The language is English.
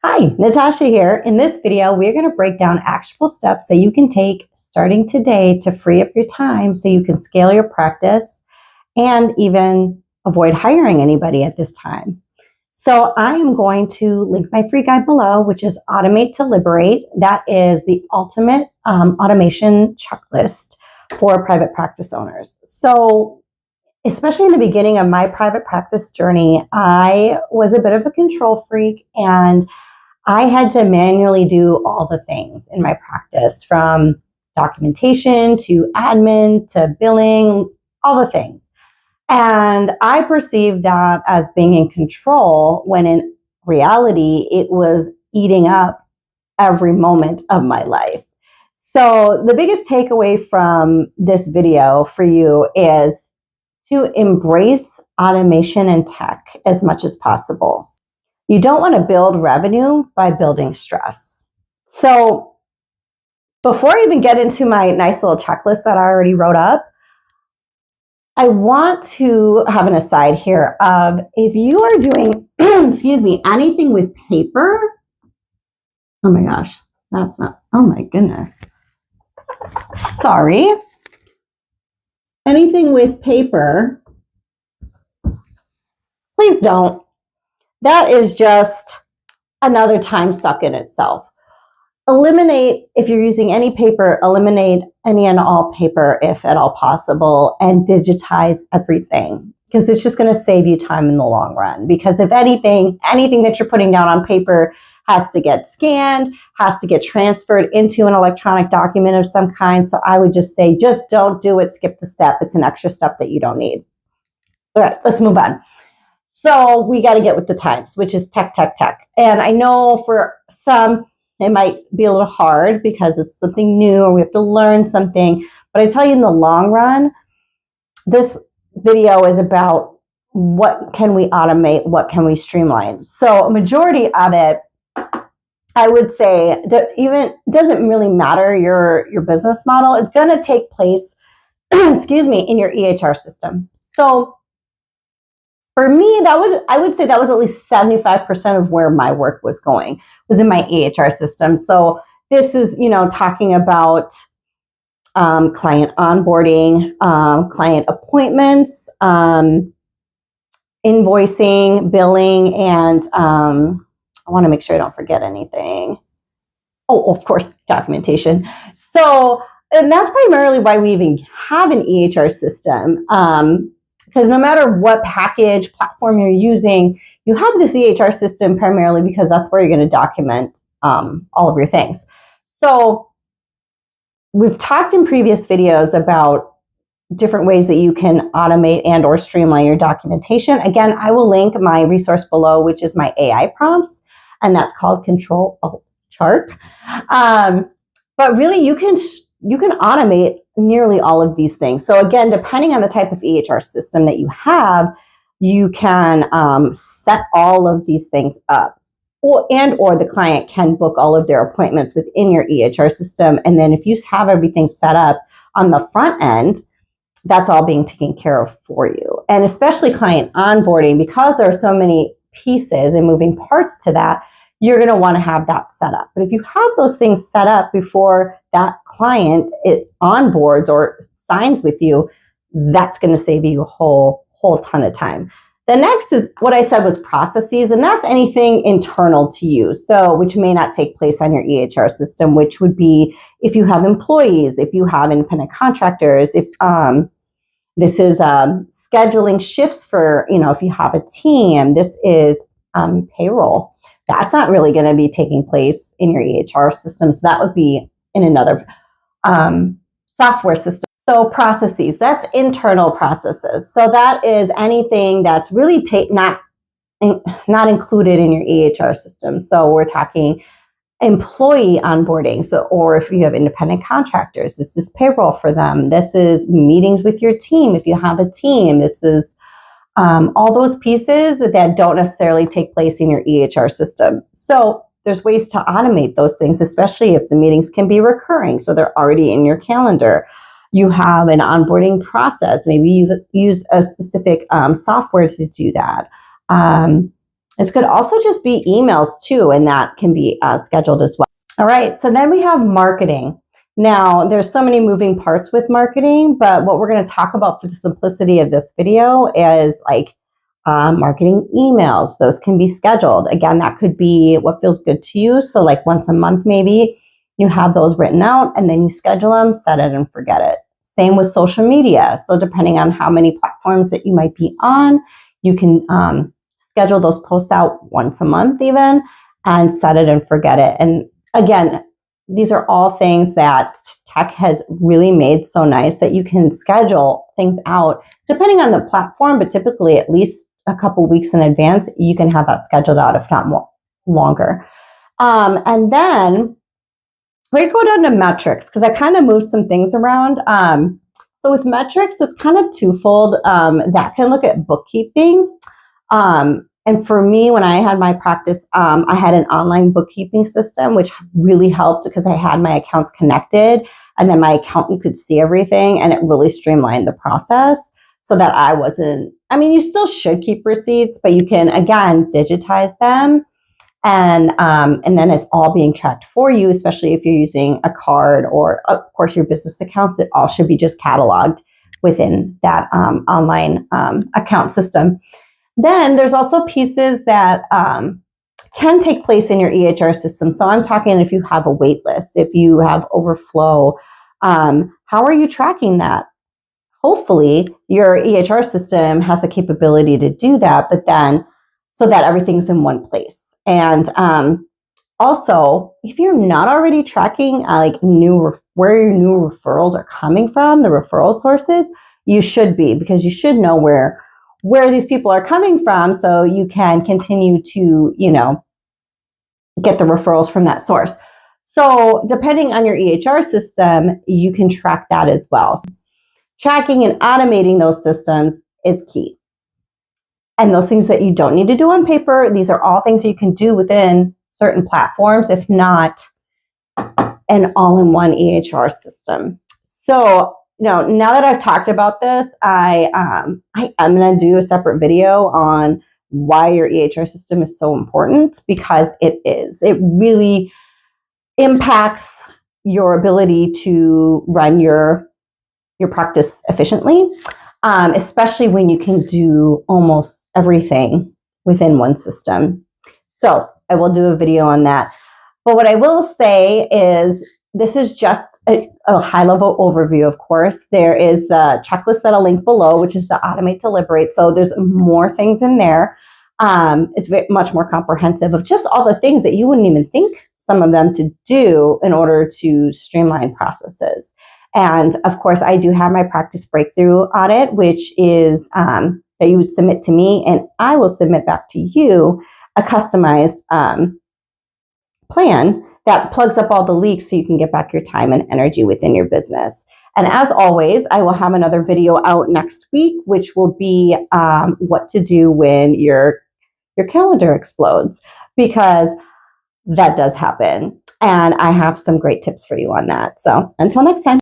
Hi, Natasha here. In this video, we're going to break down actionable steps that you can take starting today to free up your time so you can scale your practice and even avoid hiring anybody at this time. So I am going to link my free guide below, which is Automate to Liberate. That is the ultimate automation checklist for private practice owners. So especially in the beginning of my private practice journey, I was a bit of a control freak, and I had to manually do all the things in my practice, from documentation to admin to billing, all the things. And I perceived that as being in control, when in reality, it was eating up every moment of my life. So the biggest takeaway from this video for you is to embrace automation and tech as much as possible. You don't want to build revenue by building stress. So before I even get into my nice little checklist that I already wrote up, I want to have an aside here of, if you are doing, anything with paper, oh my gosh, that's not, oh my goodness. Sorry. Anything with paper, please don't. That is just another time suck in itself. Eliminate, if you're using any paper, eliminate any and all paper if at all possible, and digitize everything, because it's just going to save you time in the long run. Because if anything that you're putting down on paper has to get scanned, has to get transferred into an electronic document of some kind. So I would just say, just don't do it. Skip the step. It's an extra step that you don't need. All right, let's move on. So we got to get with the times, which is tech. And I know for some, it might be a little hard because it's something new or we have to learn something. But I tell you, in the long run, this video is about what can we automate, what can we streamline. So a majority of it, I would say, even doesn't really matter your business model. It's going to take place, in your EHR system. So for me, I would say that was at least 75% of where my work was going, was in my EHR system. So this is, talking about client onboarding, client appointments, invoicing, billing, and I want to make sure I don't forget anything. Oh, of course, documentation. So, and that's primarily why we even have an EHR system. Because no matter what package platform you're using, you have this EHR system primarily because that's where you're going to document all of your things. So we've talked in previous videos about different ways that you can automate and or streamline your documentation. Again, I will link my resource below, which is my AI prompts, and that's called Control Alt Chart. But really, you can automate nearly all of these things. So again, depending on the type of EHR system that you have, you can set all of these things up, or the client can book all of their appointments within your EHR system. And then if you have everything set up on the front end, that's all being taken care of for you. And especially client onboarding, because there are so many pieces and moving parts to that, you're going to want to have that set up. But if you have those things set up before that client onboards or signs with you, that's going to save you a whole ton of time. The next is what I said was processes, and that's anything internal to you. So, which may not take place on your EHR system, which would be if you have employees, if you have independent contractors, if this is scheduling shifts for, if you have a team, this is payroll. That's not really going to be taking place in your EHR system. So that would be in another software system. So processes, that's internal processes. So that is anything that's really not included in your EHR system. So we're talking employee onboarding. So, or if you have independent contractors, this is payroll for them. This is meetings with your team. If you have a team, this is all those pieces that don't necessarily take place in your EHR system. So there's ways to automate those things, especially if the meetings can be recurring. So they're already in your calendar. You have an onboarding process. Maybe you use a specific software to do that. This could also just be emails too, and that can be scheduled as well. All right, so then we have marketing. Now, there's so many moving parts with marketing, but what we're going to talk about for the simplicity of this video is like marketing emails. Those can be scheduled. Again, that could be what feels good to you. So like once a month, maybe you have those written out and then you schedule them, set it and forget it. Same with social media. So depending on how many platforms that you might be on, you can schedule those posts out once a month even and set it and forget it. And again, these are all things that tech has really made so nice that you can schedule things out depending on the platform, but typically at least a couple weeks in advance, you can have that scheduled out, if not more, longer. And then we're going to go down to metrics because I kind of moved some things around. So with metrics, it's kind of twofold. That can look at bookkeeping. And for me, when I had my practice, I had an online bookkeeping system, which really helped because I had my accounts connected and then my accountant could see everything, and it really streamlined the process so that I wasn't, I mean, you still should keep receipts, but you can, again, digitize them. And then it's all being tracked for you, especially if you're using a card or, of course, your business accounts. It all should be just cataloged within that online account system. Then there's also pieces that can take place in your EHR system. So I'm talking if you have a wait list, if you have overflow, how are you tracking that? Hopefully your EHR system has the capability to do that, but then so that everything's in one place. And also, if you're not already tracking like where your new referrals are coming from, the referral sources, you should be, because you should know where these people are coming from so you can continue to, get the referrals from that source. So depending on your EHR system, you can track that as well. Tracking and automating those systems is key. And those things that you don't need to do on paper, these are all things you can do within certain platforms, if not an all-in-one EHR system. So, now that I've talked about this, I'm going to do a separate video on why your EHR system is so important, because it is. It really impacts your ability to run your practice efficiently, especially when you can do almost everything within one system. So I will do a video on that. But what I will say is this is just a high-level overview, of course. There is the checklist that I'll link below, which is the Automate to Liberate. So there's more things in there. It's much more comprehensive of just all the things that you wouldn't even think some of them to do in order to streamline processes. And of course, I do have my practice breakthrough audit, which is that you would submit to me, and I will submit back to you a customized plan that plugs up all the leaks so you can get back your time and energy within your business. And as always, I will have another video out next week, which will be what to do when your calendar explodes, because that does happen. And I have some great tips for you on that. So until next time.